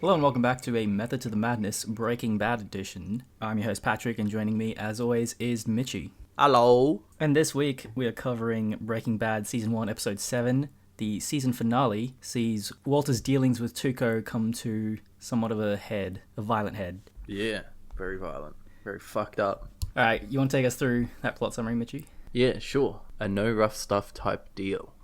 Hello and welcome back to a Method to the Madness Breaking Bad edition. I'm your host Patrick, and joining me as always is Mitchie. Hello. And this week we are covering Breaking Bad Season 1 Episode 7. The season finale sees Walter's dealings with Tuco come to somewhat of a violent head. Yeah, very violent. Very fucked up. Alright, you want to take us through that plot summary, Mitchie? Yeah, sure. A no rough stuff type deal.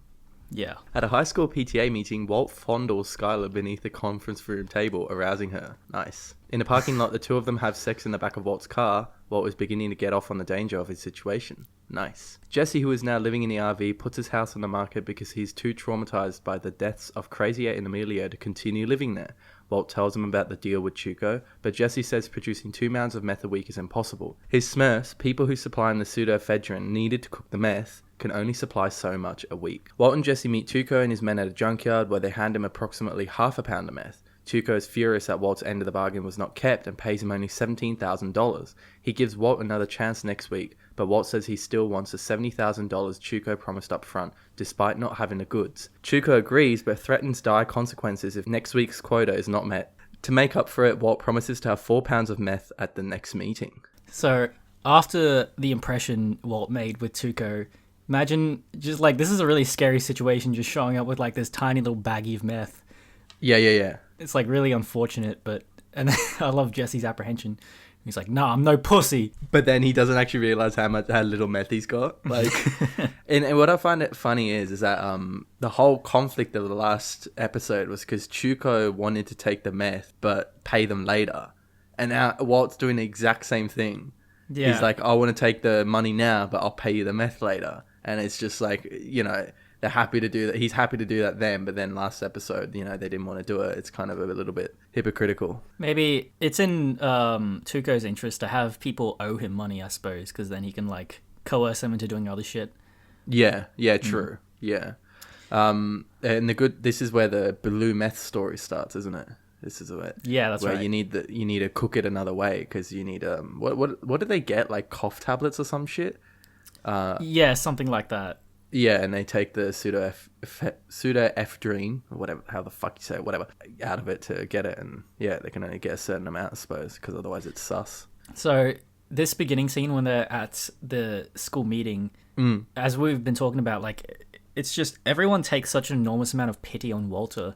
Yeah. At a high school PTA meeting, Walt fondles Skylar beneath the conference room table, arousing her. Nice. In a parking lot, the two of them have sex in the back of Walt's car. Walt is beginning to get off on the danger of his situation. Nice. Jesse, who is now living in the RV, puts his house on the market because he's too traumatized by the deaths of Crazy 8 and Emilio to continue living there. Walt tells him about the deal with Tuco, but Jesse says producing 2 pounds of meth a week is impossible. His Smurfs, people who supply him the pseudoephedrine needed to cook the meth, can only supply so much a week. Walt and Jesse meet Tuco and his men at a junkyard where they hand him approximately half a pound of meth. Tuco is furious that Walt's end of the bargain was not kept and pays him only $17,000. He gives Walt another chance next week, but Walt says he still wants the $70,000 Tuco promised up front, despite not having the goods. Tuco agrees, but threatens dire consequences if next week's quota is not met. To make up for it, Walt promises to have 4 pounds of meth at the next meeting. So, after the impression Walt made with Tuco, imagine just like, this is a really scary situation, just showing up with like this tiny little baggie of meth. Yeah. It's like really unfortunate, and I love Jesse's apprehension. He's like, "No, I'm no pussy." But then he doesn't actually realize how little meth he's got. Like, and what I find it funny is that the whole conflict of the last episode was because Tuco wanted to take the meth but pay them later, and now Walt's doing the exact same thing. Yeah. He's like, "I want to take the money now, but I'll pay you the meth later," and it's just like, they're happy to do that. He's happy to do that then, but then last episode, they didn't want to do it. It's kind of a little bit hypocritical. Maybe it's in Tuco's interest to have people owe him money, I suppose, because then he can like coerce them into doing other shit. Yeah, true. Yeah. And this is where the blue meth story starts, isn't it? This is where that's where right. you need to cook it another way because you need what did they get, like cough tablets or some shit? Yeah, something like that. Yeah, and they take the pseudoephedrine, or whatever, how the fuck you say it, whatever, out of it to get it, and yeah, they can only get a certain amount, I suppose, because otherwise it's sus. So this beginning scene when they're at the school meeting, as we've been talking about, like, it's just everyone takes such an enormous amount of pity on Walter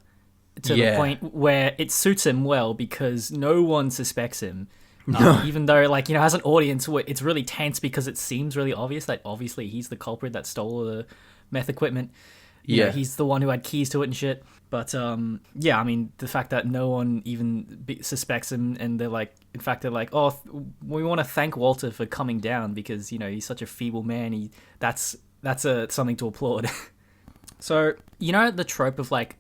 to the point where it suits him well because no one suspects him. Even though, like, as an audience, it's really tense because it seems really obvious that obviously he's the culprit that stole the meth equipment. You know, he's the one who had keys to it and shit. But, the fact that no one even suspects him, and they're like, in fact, they're like, oh, we want to thank Walter for coming down because, he's such a feeble man. That's something to applaud. So, the trope of, like,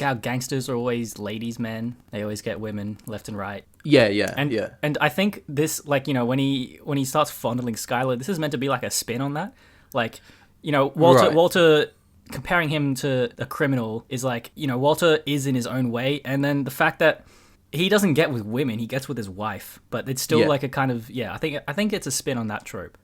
how gangsters are always ladies' men. They always get women left and right. Yeah. And I think this, like, when he starts fondling Skylar, this is meant to be like a spin on that. Like, Walter comparing him to a criminal is like, Walter is in his own way, and then the fact that he doesn't get with women, he gets with his wife, but it's still like a kind of I think it's a spin on that trope.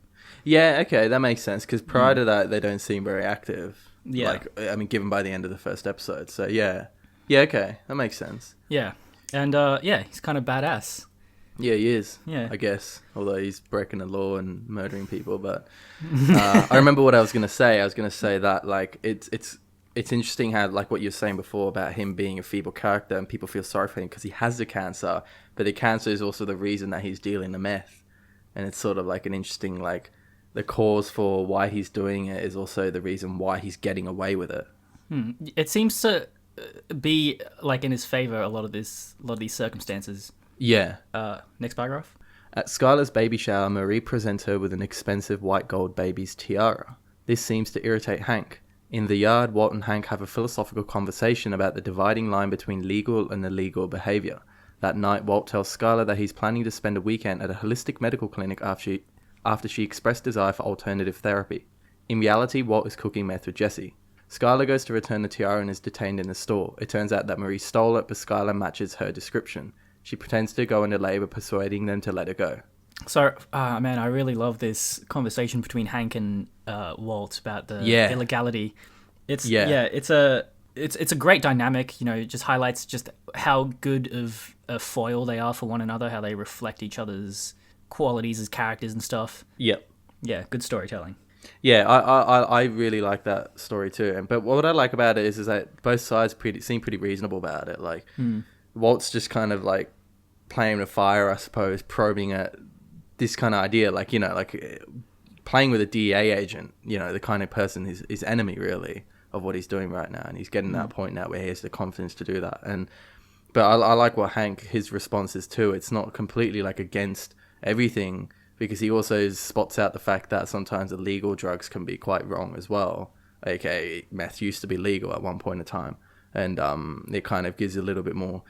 Yeah, okay, that makes sense because prior to that, they don't seem very active. Yeah, given by the end of the first episode. So yeah, okay, that makes sense. Yeah, and he's kind of badass. Yeah, he is. Yeah, I guess. Although he's breaking the law and murdering people, but I remember what I was gonna say. I was gonna say that like it's interesting how, like what you were saying before about him being a feeble character and people feel sorry for him because he has the cancer, but the cancer is also the reason that he's dealing the meth, and it's sort of like an interesting like. The cause for why he's doing it is also the reason why he's getting away with it. It seems to be like in his favor a lot of these circumstances. Yeah. Next paragraph. At Skylar's baby shower, Marie presents her with an expensive white gold baby's tiara. This seems to irritate Hank. In the yard, Walt and Hank have a philosophical conversation about the dividing line between legal and illegal behavior. That night, Walt tells Skylar that he's planning to spend a weekend at a holistic medical clinic after she expressed desire for alternative therapy. In reality, Walt is cooking meth with Jesse. Skylar goes to return the tiara and is detained in the store. It turns out that Marie stole it, but Skylar matches her description. She pretends to go into labor, persuading them to let her go. So, man, I really love this conversation between Hank and Walt about the illegality. It's it's a great dynamic. You know, it just highlights just how good of a foil they are for one another, how they reflect each other's qualities as characters and stuff. Yep. Yeah, good storytelling. Yeah, I really like that story too. But what I like about it is that both sides seem pretty reasonable about it. Like, Walt's just kind of like playing with fire, I suppose, probing at this kind of idea, like, you know, like playing with a DEA agent, you know, the kind of person his enemy really of what he's doing right now, and he's getting that point now where he has the confidence to do that. But I like what Hank, his response is too. It's not completely like against everything, because he also spots out the fact that sometimes illegal drugs can be quite wrong as well. Okay, meth used to be legal at one point in time, and it kind of gives a little bit more,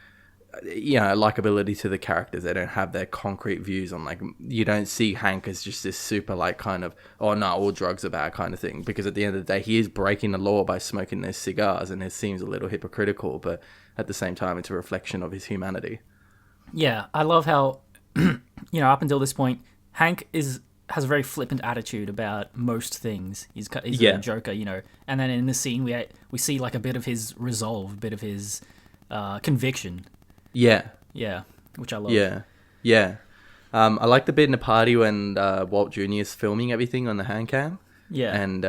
you know, likability to the characters. They don't have their concrete views on, like, you don't see Hank as just this super like kind of, oh no, all drugs are bad kind of thing, because at the end of the day he is breaking the law by smoking those cigars, and it seems a little hypocritical, but at the same time it's a reflection of his humanity. Yeah, I love how you know, up until this point, Hank has a very flippant attitude about most things. He's a joker, you know. And then in this scene, we see like a bit of his resolve, a bit of his conviction. Yeah, which I love. Yeah. I like the bit in the party when Walt Jr. is filming everything on the hand cam. Yeah, and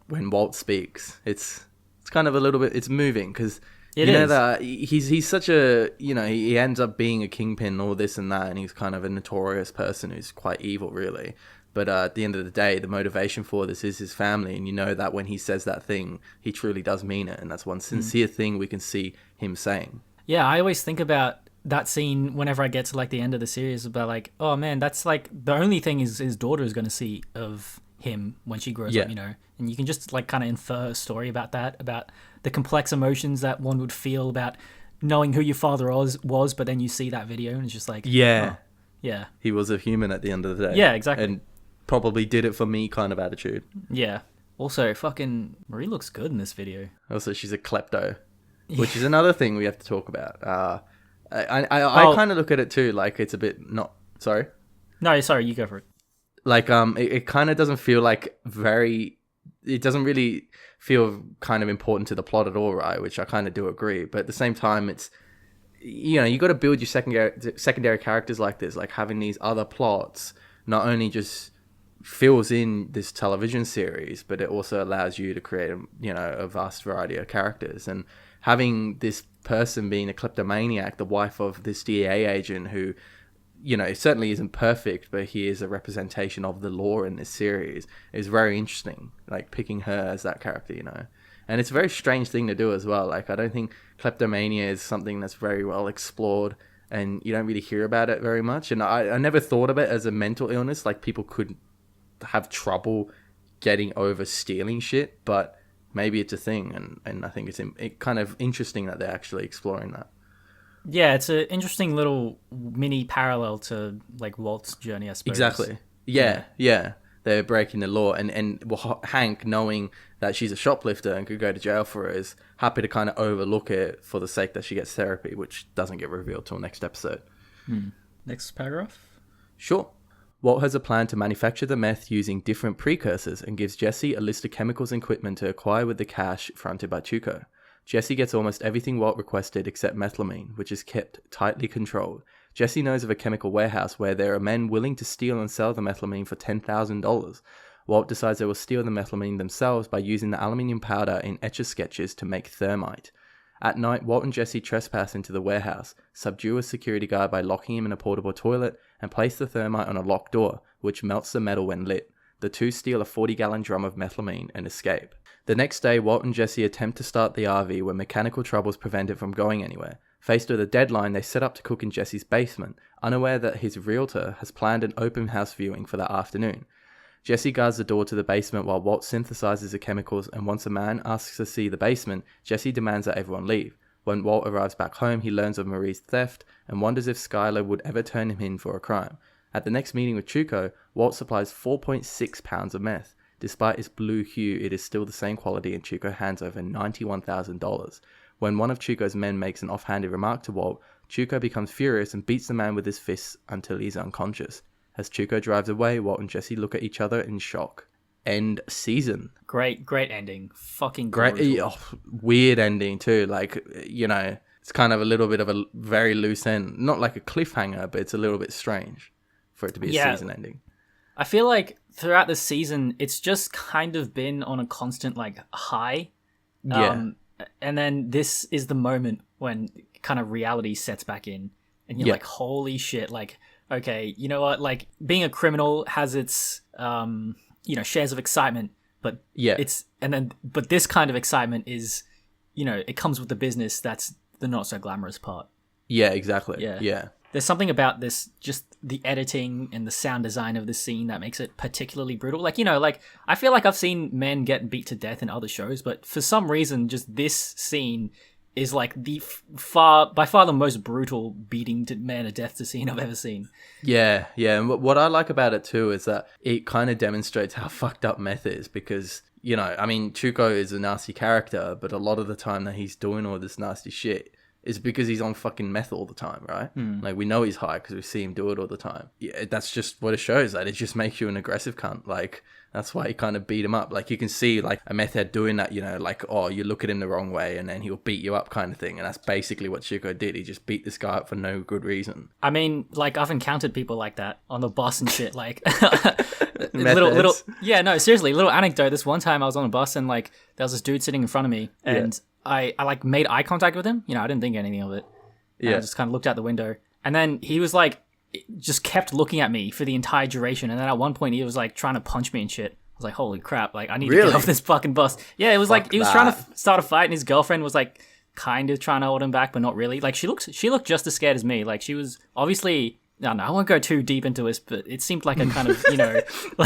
when Walt speaks, it's kind of a little bit, it's moving, because you know that he's such a, you know, he ends up being a kingpin, all this and that, and he's kind of a notorious person who's quite evil, really. But at the end of the day, the motivation for this is his family, and you know that when he says that thing, he truly does mean it, and that's one sincere thing we can see him saying. Yeah, I always think about that scene whenever I get to like the end of the series, about like, oh man, that's like the only thing his daughter is going to see of him when she grows up, you know. And you can just like kind of infer a story about that, about the complex emotions that one would feel about knowing who your father was, but then you see that video and it's just like, yeah, he was a human at the end of the day. Yeah, exactly. And probably did it for me kind of attitude. Yeah. Also, fucking Marie looks good in this video. Also, she's a klepto, which is another thing we have to talk about. I kind of look at it too, like it's a bit not... Sorry? No, sorry, you go for it. Like, it kind of doesn't feel like very... It doesn't really feel kind of important to the plot at all, right? Which I kind of do agree. But at the same time, it's... You know, you got to build your secondary characters like this. Like, having these other plots not only just fills in this television series, but it also allows you to create, you know, a vast variety of characters. And having this person being a kleptomaniac, the wife of this DEA agent who, you know, certainly isn't perfect, but he is a representation of the law in this series, is very interesting. Like, picking her as that character, you know. And it's a very strange thing to do as well. Like, I don't think kleptomania is something that's very well explored, and you don't really hear about it very much. And I never thought of it as a mental illness. Like, people could have trouble getting over stealing shit, but maybe it's a thing, and I think it's kind of interesting that they're actually exploring that. Yeah, it's an interesting little mini parallel to like Walt's journey, I suppose. Exactly. Yeah. They're breaking the law, and well, Hank, knowing that she's a shoplifter and could go to jail for it, is happy to kind of overlook it for the sake that she gets therapy, which doesn't get revealed till next episode. Next paragraph? Sure. Walt has a plan to manufacture the meth using different precursors and gives Jesse a list of chemicals and equipment to acquire with the cash fronted by Tuco. Jesse gets almost everything Walt requested except methylamine, which is kept tightly controlled. Jesse knows of a chemical warehouse where there are men willing to steal and sell the methylamine for $10,000. Walt decides they will steal the methylamine themselves by using the aluminium powder in Etch-a-Sketches to make thermite. At night, Walt and Jesse trespass into the warehouse, subdue a security guard by locking him in a portable toilet, and place the thermite on a locked door, which melts the metal when lit. The two steal a 40-gallon drum of methylamine and escape. The next day, Walt and Jesse attempt to start the RV when mechanical troubles prevent it from going anywhere. Faced with a deadline, they set up to cook in Jesse's basement, unaware that his realtor has planned an open house viewing for that afternoon. Jesse guards the door to the basement while Walt synthesizes the chemicals, and once a man asks to see the basement, Jesse demands that everyone leave. When Walt arrives back home, he learns of Marie's theft and wonders if Skylar would ever turn him in for a crime. At the next meeting with Tuco, Walt supplies 4.6 pounds of meth. Despite its blue hue, it is still the same quality, and Tuco hands over $91,000. When one of Tuco's men makes an offhanded remark to Walt, Tuco becomes furious and beats the man with his fists until he's unconscious. As Tuco drives away, Walt and Jesse look at each other in shock. end season. Great ending. Fucking Great, brutal. weird ending too. Like, you know, it's kind of a little bit of a very loose end. Not like a cliffhanger, but it's a little bit strange for it to be a season ending. I feel like throughout the season, it's just kind of been on a constant like high. And then this is the moment when kind of reality sets back in, and you're like, holy shit, like, okay, you know what, like, being a criminal has its you know, shares of excitement, but but this kind of excitement is, you know, it comes with the business. That's the not so glamorous part. Yeah, exactly. Yeah. There's something about this, just the editing and the sound design of the scene that makes it particularly brutal. Like, you know, like, I feel like I've seen men get beat to death in other shows, but for some reason, just this scene is like the by far the most brutal beating to man to death to scene I've ever seen. Yeah. And what I like about it too is that it kind of demonstrates how fucked up Meth is, because, you know, I mean, Chuko is a nasty character, but a lot of the time that he's doing all this nasty shit is because he's on fucking meth all the time, right? Like, we know he's high because we see him do it all the time. Yeah, that's just what it shows, that it just makes you an aggressive cunt. Like, that's why he kind of beat him up. Like, you can see, like, a meth head doing that, you know, like, oh, you look at him the wrong way and then he'll beat you up kind of thing. And that's basically what Chuko did. He just beat this guy up for no good reason. I mean, like, I've encountered people like that on the bus and shit. Like, little, yeah, no, seriously, little anecdote. This one time I was on a bus and, like, there was this dude sitting in front of me, and I like made eye contact with him. You know, I didn't think anything of it. I just kind of looked out the window, and then he was like, just kept looking at me for the entire duration. And then at one point he was like trying to punch me and shit. I was like, holy crap, like, I need to get off this fucking bus. Yeah, it was like he was trying to start a fight, and his girlfriend was like kind of trying to hold him back, but not really. Like, she looked just as scared as me. Like, she was obviously, no, I won't go too deep into this, but it seemed like a kind of, you know,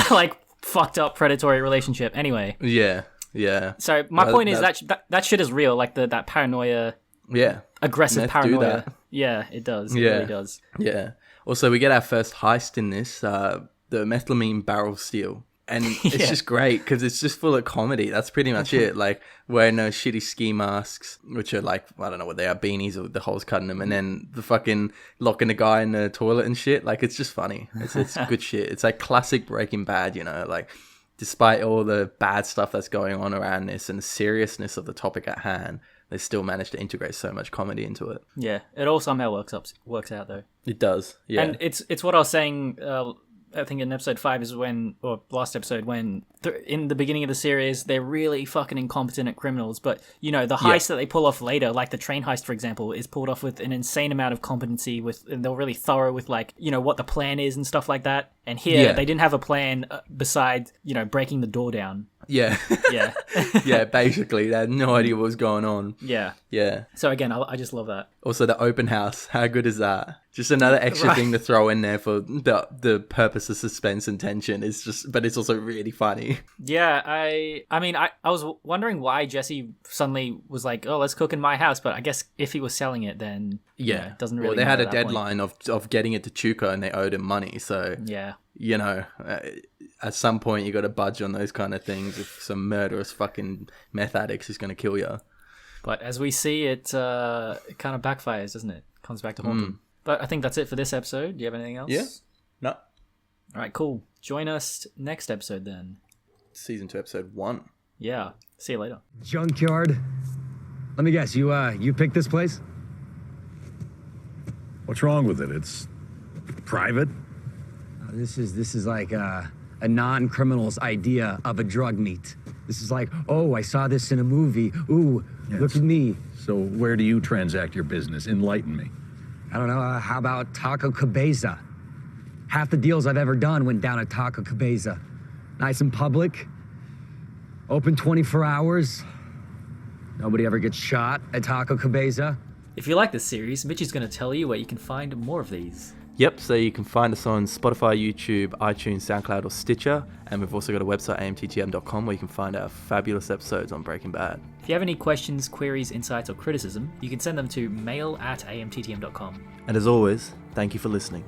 like, fucked up predatory relationship. Anyway. Yeah. So my point is that shit is real. Like, that paranoia. Yeah. Aggressive paranoia. Yeah, it does. It really does. Yeah. Also, we get our first heist in this, the methylamine barrel steal. And it's just great because it's just full of comedy. That's pretty much it. Like, wearing those shitty ski masks, which are like, I don't know what they are, beanies with the holes cut in them. And then the fucking locking the guy in the toilet and shit. Like, it's just funny. It's good shit. It's like classic Breaking Bad, you know, like, despite all the bad stuff that's going on around this and the seriousness of the topic at hand, they still manage to integrate so much comedy into it. Yeah, it all somehow works out though. It does, yeah. And it's what I was saying, I think in episode 5 is when, or last episode, when in the beginning of the series, they're really fucking incompetent at criminals. But, you know, the heist that they pull off later, like the train heist, for example, is pulled off with an insane amount of competency, and they're really thorough with, like, you know, what the plan is and stuff like that. And here, they didn't have a plan besides, you know, breaking the door down. Yeah. Yeah, basically. They had no idea what was going on. Yeah. So again, I just love that. Also, the open house. How good is that? Just another extra thing to throw in there for the purpose of suspense and tension. It's just, but it's also really funny. Yeah, I mean, I was wondering why Jesse suddenly was like, oh, let's cook in my house. But I guess if he was selling it, then it doesn't really. Well, they had a deadline of getting it to Chuko, and they owed him money. So you know, at some point you got to budge on those kind of things. If some murderous fucking meth addicts is going to kill you. But as we see, it kind of backfires, doesn't it? Comes back to haunt him. But I think that's it for this episode. Do you have anything else? Yeah. No. All right, cool. Join us next episode then. Season 2, episode 1. Yeah. See you later. Junkyard. Let me guess, you picked this place? What's wrong with it? It's private. This is like a non-criminal's idea of a drug meet. This is like, oh, I saw this in a movie. Ooh, yes. Look at me. So where do you transact your business? Enlighten me. I don't know, how about Taco Cabeza? Half the deals I've ever done went down at Taco Cabeza. Nice and public. Open 24 hours. Nobody ever gets shot at Taco Cabeza. If you like this series, Mitch is going to tell you where you can find more of these. Yep, so you can find us on Spotify, YouTube, iTunes, SoundCloud, or Stitcher. And we've also got a website, amttm.com, where you can find our fabulous episodes on Breaking Bad. If you have any questions, queries, insights, or criticism, you can send them to mail@amttm.com. And as always, thank you for listening.